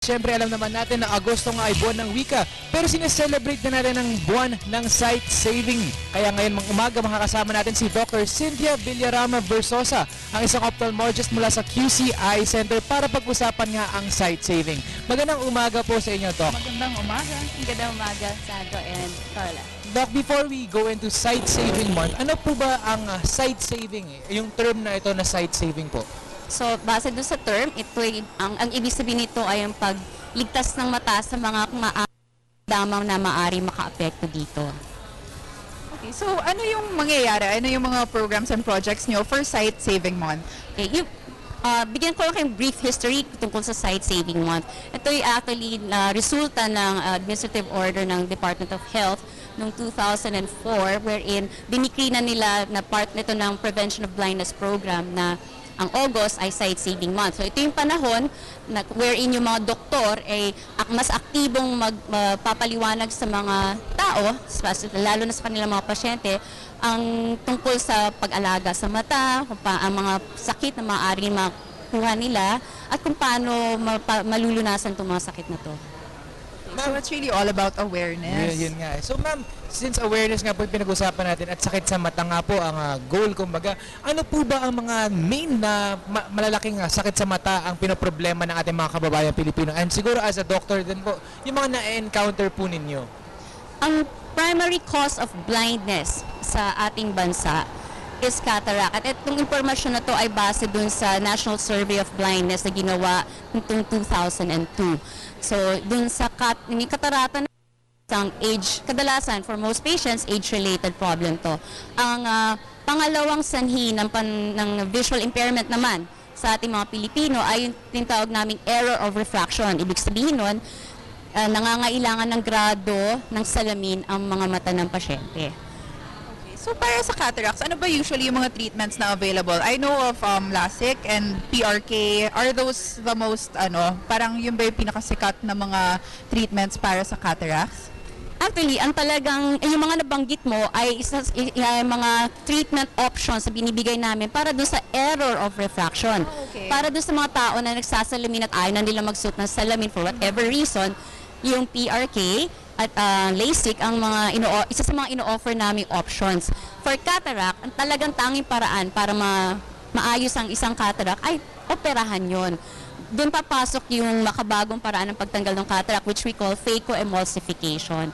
Siyempre alam naman natin na Agosto nga ay buwan ng wika, pero sineselebrate na natin ang buwan ng sight saving. Kaya ngayon umaga makakasama natin si Dr. Cynthia Villarama Versosa, ang isang ophthalmologist mula sa QC Eye Center para pag-usapan nga ang sight saving. Magandang umaga po sa inyo, Doc. Magandang umaga. Magandang umaga, Sandro and Carla. Doc, before we go into sight saving month, ano po ba ang sight saving? Yung term na ito na sight saving po? So, base doon sa term, ang ibig sabihin nito ay ang pagligtas ng mata sa mga damang na maaari maka-apekto dito. Okay, so ano yung mangyayari? Ano yung mga programs and projects nyo for Sight Saving Month? Okay, bigyan ko lang kayong brief history tungkol sa Sight Saving Month. Ito ay actually resulta ng administrative order ng Department of Health noong 2004 wherein dinikri na nila na part nito ng Prevention of Blindness Program na ang August ay Sight Saving Month. So ito yung panahon na wherein yung mga doktor ay mas aktibong magpapaliwanag sa mga tao, lalo na sa kanilang mga pasyente, ang tungkol sa pag-alaga sa mata, ang mga sakit na maaaring makuha nila, at kung paano malulunasan itong mga sakit na to. So it's really all about awareness. Yun nga. So ma'am, since awareness nga po yung pinag-usapan natin at sakit sa mata nga po ang goal, kumbaga, ano po ba ang mga main na malalaking sakit sa mata ang pinoproblema ng ating mga kababayan Pilipino? And siguro as a doctor din po, yung mga na-encounter po ninyo? Ang primary cause of blindness sa ating bansa is cataract. At itong impormasyon na to ay base dun sa National Survey of Blindness na ginawa noong 2002. So, dun sa katarata na isang age, kadalasan for most patients, age-related problem to. Ang pangalawang sanhi ng visual impairment naman sa ating mga Pilipino ay yung tinatawag naming error of refraction. Ibig sabihin nun, nangangailangan ng grado ng salamin ang mga mata ng pasyente. So para sa cataracts, ano ba usually yung mga treatments na available? I know of LASIK and PRK. Are those the most, parang yun ba yung pinakasikat na mga treatments para sa cataracts? Actually, ang talagang, yung mga nabanggit mo ay mga treatment options na binibigay namin para doon sa error of refraction. Okay. Para doon sa mga tao na nagsasalamin at ayaw na nila magsuot ng salamin for whatever reason, yung PRK at LASIK ang isa sa mga ino-offer naming options. For cataract, ang talagang tanging paraan para maayos ang isang cataract ay operahan yon. Doon papasok yung makabagong paraan ng pagtanggal ng cataract which we call phacoemulsification.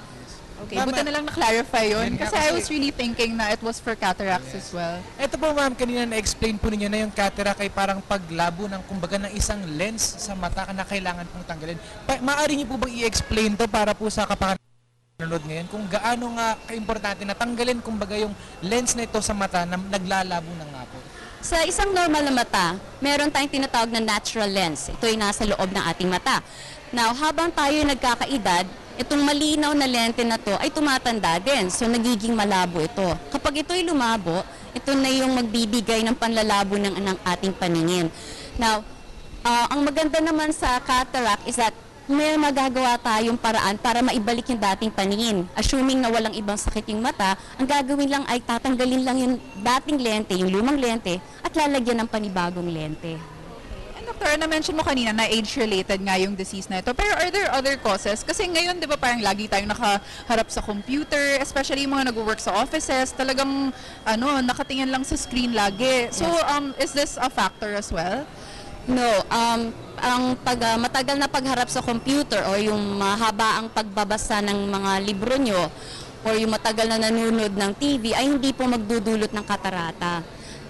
Okay, buta na lang na-clarify yun. Kasi I was really thinking na it was for cataracts as well. Ito po ma'am, kanina na-explain po ninyo na yung cataract ay parang paglabo ng kumbaga ng isang lens sa mata na kailangan pong tanggalin. Maaari niyo po bang i-explain to para po sa kapanood ngayon kung gaano nga kaimportante na tanggalin kumbaga yung lens na ito sa mata na naglalabo na nga po? Sa isang normal na mata, meron tayong tinatawag na natural lens. Ito ay nasa loob ng ating mata. Now, habang tayo nagkakaedad, itong malinaw na lente na to ay tumatanda din. So, nagiging malabo ito. Kapag ito'y lumabo, ito na yung magbibigay ng panlalabo ng ating paningin. Now, ang maganda naman sa cataract is that may magagawa tayong paraan para maibalik yung dating paningin. Assuming na walang ibang sakit yung mata, ang gagawin lang ay tatanggalin lang yung dating lente, yung lumang lente, at lalagyan ng panibagong lente. Doctor, na-mention mo kanina na age-related nga yung disease na ito. Pero are there other causes? Kasi ngayon, di ba parang lagi tayong nakaharap sa computer, especially yung mga nag-work sa offices, talagang nakatingin lang sa screen lagi. So, is this a factor as well? No, ang matagal na pagharap sa computer o yung mahaba ang pagbabasa ng mga libro nyo o yung matagal na nanonood ng TV ay hindi po magdudulot ng katarata.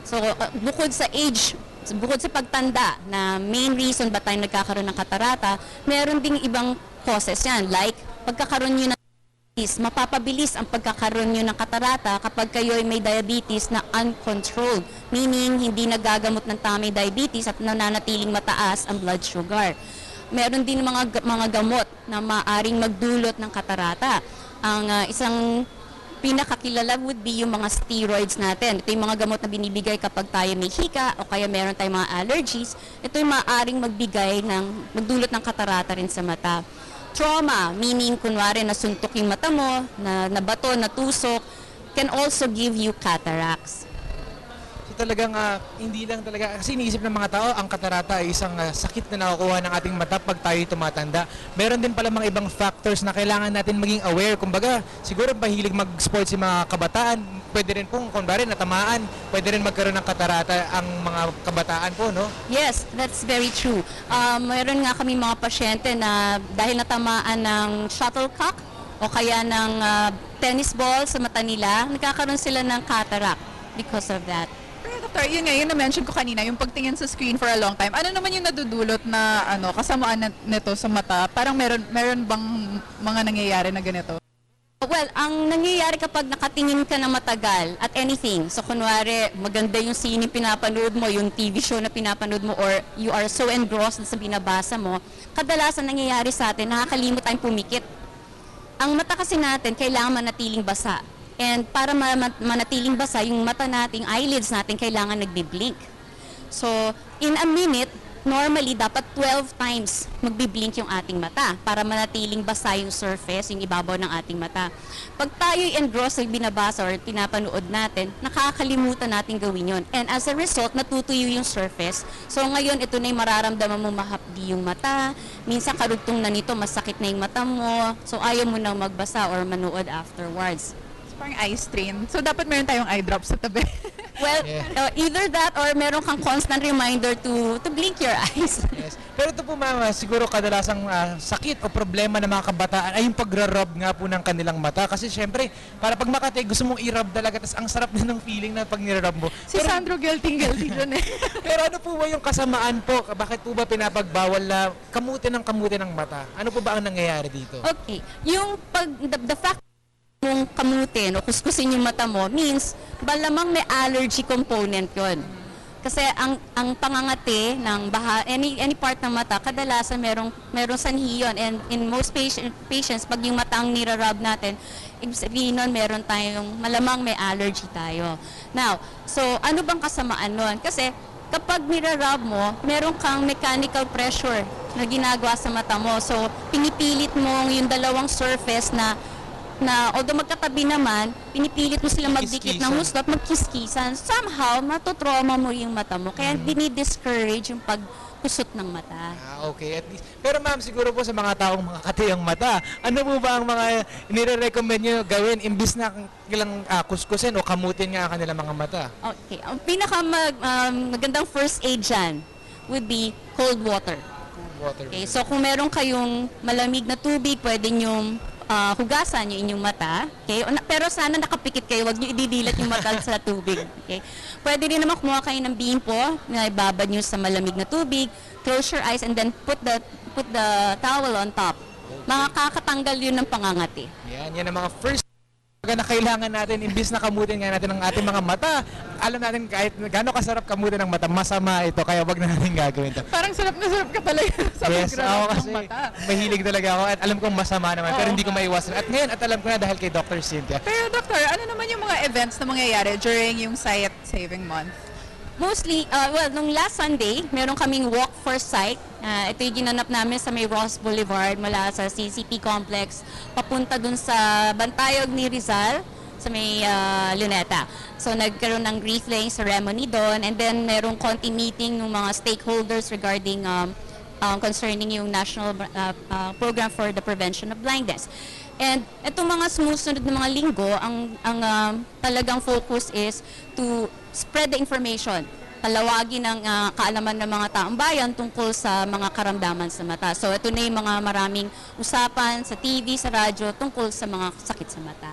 So, bukod sa age, bukod sa pagtanda na main reason ba tayo nagkakaroon ng katarata, meron ding ibang causes yan. Like, pagkakaroon nyo ng diabetes, mapapabilis ang pagkakaroon nyo ng katarata kapag kayo ay may diabetes na uncontrolled. Meaning, hindi nagagamot ng tamay diabetes at nananatiling mataas ang blood sugar. Meron din mga gamot na maaring magdulot ng katarata. Ang isang pinakakilala would be yung mga steroids natin. Ito yung mga gamot na binibigay kapag tayo may hika o kaya meron tayong mga allergies. Ito yung maaaring magdulot ng katarata rin sa mata. Trauma, meaning kunwari nasuntok yung mata mo, nabato, natusok, can also give you cataracts. talagang hindi lang talaga, kasi iniisip ng mga tao, ang katarata ay isang sakit na nakukuha ng ating mata pag tayo tumatanda. Meron din pala mga ibang factors na kailangan natin maging aware. Kumbaga, siguro mahilig mag-sports yung mga kabataan, pwede rin pong, kunwari, natamaan, pwede rin magkaroon ng katarata ang mga kabataan po, no? Yes, that's very true. Mayroon nga kami mga pasyente na dahil natamaan ng shuttlecock o kaya ng tennis ball sa mata nila, nagkakaroon sila ng cataract because of that. Pero Dr., yun nga, yun na-mention ko kanina, yung pagtingin sa screen for a long time. Ano naman yung nadudulot na kasamaan nito sa mata? Parang meron bang mga nangyayari na ganito? Well, ang nangyayari kapag nakatingin ka na matagal at anything, so kunwari maganda yung scene pinapanood mo, yung TV show na pinapanood mo, or you are so engrossed sa binabasa mo, kadalasan nangyayari sa atin, nakakalimot tayong pumikit. Ang mata kasi natin, kailangan manatiling basa. And para manatiling basa, yung mata nating, eyelids natin, kailangan nagbi-blink. So, in a minute, normally, dapat 12 times magbi-blink yung ating mata para manatiling basa yung surface, yung ibabaw ng ating mata. Pag tayo'y engrossed sa binabasa or pinapanood natin, nakakalimutan natin gawin yun. And as a result, natutuyo yung surface. So ngayon, ito na yung mararamdaman mo, mahapdi yung mata. Minsan karugtong na nito, masakit na yung mata mo. So ayaw mo nang magbasa or manood afterwards. Parang eye strain. So, dapat meron tayong eye drops sa tabi. Well, either that or meron kang constant reminder to blink your eyes. Yes. Pero ito po ma'am, siguro kadalasang sakit o problema ng mga kabataan ay yung pagra-rub nga po ng kanilang mata. Kasi syempre, para pag Makati, gusto mong i-rub talaga. Tapos ang sarap na ng feeling na pag nirarub mo. Si Sandro guilty dyan eh. Pero ano po ba yung kasamaan po? Bakit po ba pinapagbawal na kamutin ng mata? Ano po ba ang nangyayari dito? Okay. Yung the fact mong kamutin o kuskusin yung mata mo means malamang may allergy component yon. Kasi ang pangangati ng any part ng mata, kadalasan merong sanhi yun. And in most patients, pag yung mata ang nirarub natin, ibig sabihin nun, meron tayong, malamang may allergy tayo. Now, so ano bang kasamaan nun? Kasi kapag nirarub mo, meron kang mechanical pressure na ginagawa sa mata mo. So, pinipilit mo yung dalawang surface na although magkatabi naman, pinipilit mo sila magdikit ng husto at magkiskisan. Somehow, matotrauma mo yung mata mo. Kaya dinidiscourage yung pagkusot ng mata. Okay. At least. Pero ma'am, siguro po sa mga taong mga katiyang mata, ano po ba ang mga nire-recommend nyo gawin imbis na ilang kuskusin o kamutin nga ang kanilang mga mata? Okay. Ang magandang first aid dyan would be cold water. Water. Okay. So, kung meron kayong malamig na tubig, pwede nyong hugasan yung inyong mata. Okay? Pero sana nakapikit kayo, wag niyo ididilat yung mata sa tubig. Okay? Pwede rin naman kumuha kayo ng bimpo na ibabad niyo sa malamig na tubig, close your eyes, and then put the towel on top. Makakatanggal yun ng pangangati. Yan ang mga first na kailangan natin, imbis na kamutin nga natin ang ating mga mata. Alam natin kahit gaano kasarap kamutin ng mata, masama ito, kaya wag na natin gagawin ito. Parang sarap na sarap ka talaga sa Yes, ako kasi ng mata. mahilig talaga ako at alam kong masama naman, pero hindi ko maiwasan. At ngayon, at alam ko na dahil kay Dr. Cynthia. Pero Doctor, ano naman yung mga events na mangyayari during yung Sight Saving Month? Mostly, nung last Sunday, meron kaming walk for sight. Ito yung ginanap namin sa may Ross Boulevard mula sa CCP Complex papunta dun sa Bantayog ni Rizal sa may Luneta. So nagkaroon ng grief laying ceremony doon, and then merong konti meeting ng mga stakeholders regarding concerning yung national program for the prevention of blindness. And itong mga sumusunod na mga linggo, ang talagang focus is to spread the information, palawagin ang kaalaman ng mga taong bayan tungkol sa mga karamdaman sa mata. So ito na yung mga maraming usapan sa TV, sa radyo tungkol sa mga sakit sa mata.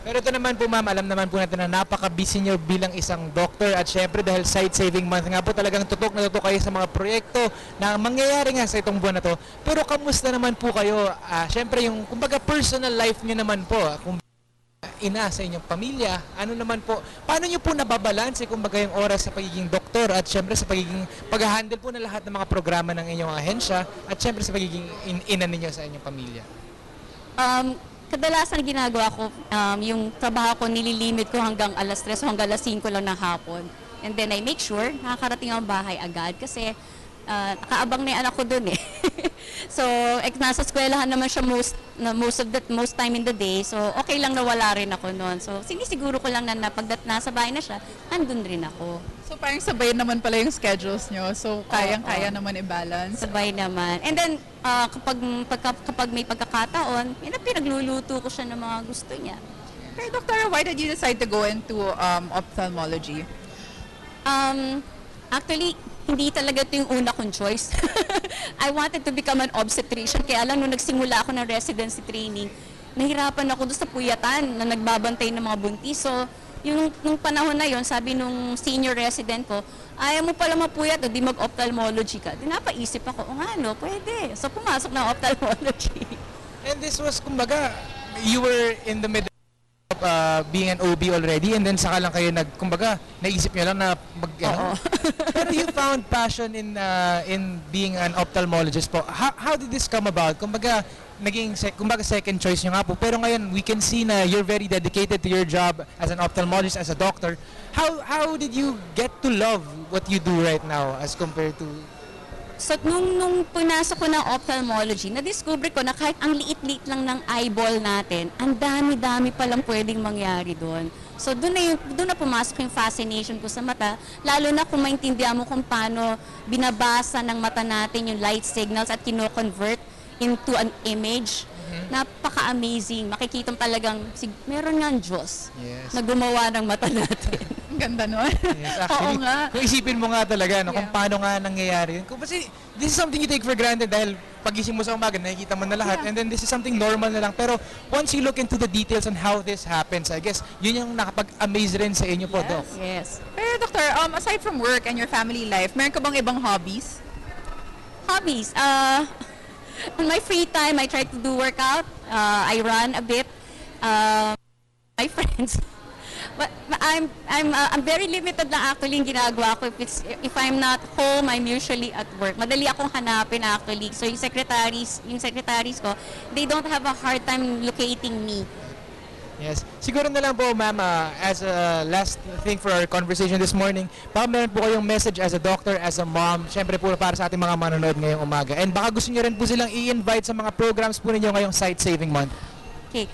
Pero ito naman po ma'am, alam naman po natin na napaka-busy nyo bilang isang doctor at syempre dahil Sight Saving Month nga po talagang tutok na tutok kayo sa mga proyekto na mangyayari nga sa itong buwan na to. Pero kamusta naman po kayo? Syempre yung kumbaga personal life nyo naman po, kung ina sa inyong pamilya, ano naman po, paano nyo po nababalanse kumbaga yung oras sa pagiging doktor at syempre sa pagiging pag-handle po ng lahat ng mga programa ng inyong ahensya at syempre sa pagiging ina ninyo sa inyong pamilya? Kadalasan ginagawa ko, yung trabaho ko nililimit ko hanggang alas 3 o hanggang alas 5 lang ng hapon. And then I make sure nakakarating ang bahay agad kasi Nakaabang na yung anak ko dun eh. So, nasa eskwelahan naman siya most time in the day. So, okay lang na wala rin ako noon. So, sinisiguro ko lang na pag nasa bahay na siya, andun rin ako. So parang sabay naman pala yung schedules nyo. So kayang-kaya naman i-balance. Sabay naman. And then, kapag may pagkakataon, pinagluluto ko siya ng mga gusto niya. Pero Doctor, why did you decide to go into ophthalmology? Actually, hindi talaga ito yung una kong choice. I wanted to become an obstetrician. Kaya lang, nung nagsimula ako ng residency training, nahirapan ako doon sa puyatan na nagbabantay ng mga buntis. So, nung panahon na yon, sabi nung senior resident ko, ayaw mo pala mapuyat o di mag-ophthalmology ka. Di napaisip ako, o nga no, pwede. So, pumasok ng ophthalmology. And this was, kumbaga, you were in the middle of being an OB already and then saka lang kayo kumbaga, naisip nyo lang na Oo. Pero you found passion in being an ophthalmologist po. How did this come about? Kumbaga, kumbaga second choice nyo nga po. Pero ngayon, we can see na you're very dedicated to your job as an ophthalmologist, as a doctor. How did you get to love what you do right now as compared to... So, nung pinasok ko ng ophthalmology, na-discover ko na kahit ang liit-liit lang ng eyeball natin, ang dami-dami palang pwedeng mangyari doon. So, doon na pumasok yung fascination ko sa mata, lalo na kung maintindihan mo kung paano binabasa ng mata natin yung light signals at kino-convert into an image. Napaka-amazing. Makikita talagang meron nga ang Diyos na gumawa ng mata natin. Ang ganda nun. Yes, actually, Oo nga. kung isipin mo nga talaga, no, kung Yeah. paano nga nangyayari yun. Kasi this is something you take for granted dahil pagising mo sa umaga, nakikita mo na lahat. Yeah. And then this is something normal na lang. Pero once you look into the details on how this happens, I guess, yun yung nakapag-amaze rin sa inyo po, Doc. Yes. Pero Doctor, aside from work and your family life, meron ka bang ibang hobbies? Hobbies. On my free time, I try to do workout. I run a bit. My friends. But I'm very limited lang actually yung ginagawa ko. If I'm not home, I'm usually at work. Madali akong hanapin actually. So yung secretaries ko, they don't have a hard time locating me. Yes. Siguro na lang po, ma'am, as a last thing for our conversation this morning, baka meron po kayong message as a doctor, as a mom, syempre po para sa ating mga manonood ngayong umaga. And baka gusto niyo rin po silang i-invite sa mga programs po ninyo ngayong Sight Saving Month. Okay.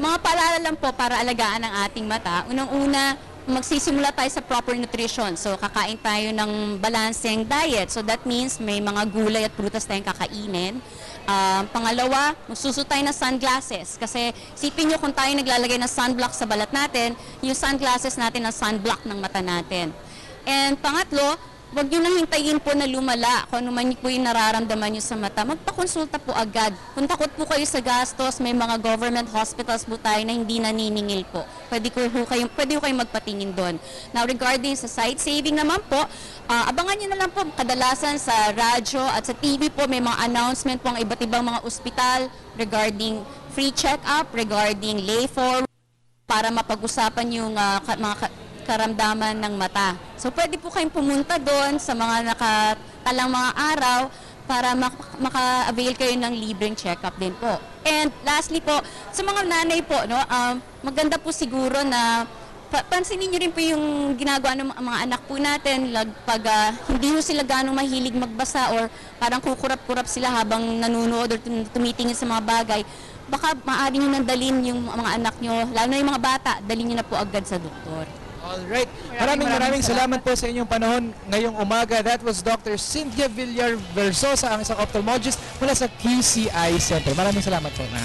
Mga paalala lang po para alagaan ang ating mata. Unang-una, magsisimula tayo sa proper nutrition. So, kakain tayo ng balancing diet. So, that means may mga gulay at prutas tayong kakainin. Pangalawa, magsusuot tayo ng sunglasses. Kasi, isipin nyo kung tayo naglalagay ng sunblock sa balat natin, yung sunglasses natin ang sunblock ng mata natin. And pangatlo, huwag nyo nang hintayin po na lumala. Kung ano man po yung nararamdaman nyo sa mata, magpakonsulta po agad. Kung takot po kayo sa gastos, may mga government hospitals po tayo na hindi naniningil po. Pwede ko kayong magpatingin doon. Now, regarding sa sight saving naman po, abangan nyo na lang po, kadalasan sa radyo at sa TV po, may mga announcement po ang iba't ibang mga ospital regarding free check-up, regarding lay forward, para mapag-usapan yung mga karamdaman ng mata. So, pwede po kayong pumunta doon sa mga nakatalang mga araw para maka-avail kayo ng libreng check-up din po. And lastly po, sa mga nanay po, no, maganda po siguro na pansinin nyo rin po yung ginagawa ng mga anak po natin pag hindi ho sila ganong mahilig magbasa or parang kukurap-kurap sila habang nanonood or tumitingin sa mga bagay. Baka maaari nyo nang dalhin yung mga anak nyo, lalo na yung mga bata, dalhin nyo na po agad sa doktor. Alright. Maraming salamat po sa inyong panahon ngayong umaga. That was Dr. Cynthia Villar Versosa, ang isang ophthalmologist mula sa QCI Center. Maraming salamat po, ma'am.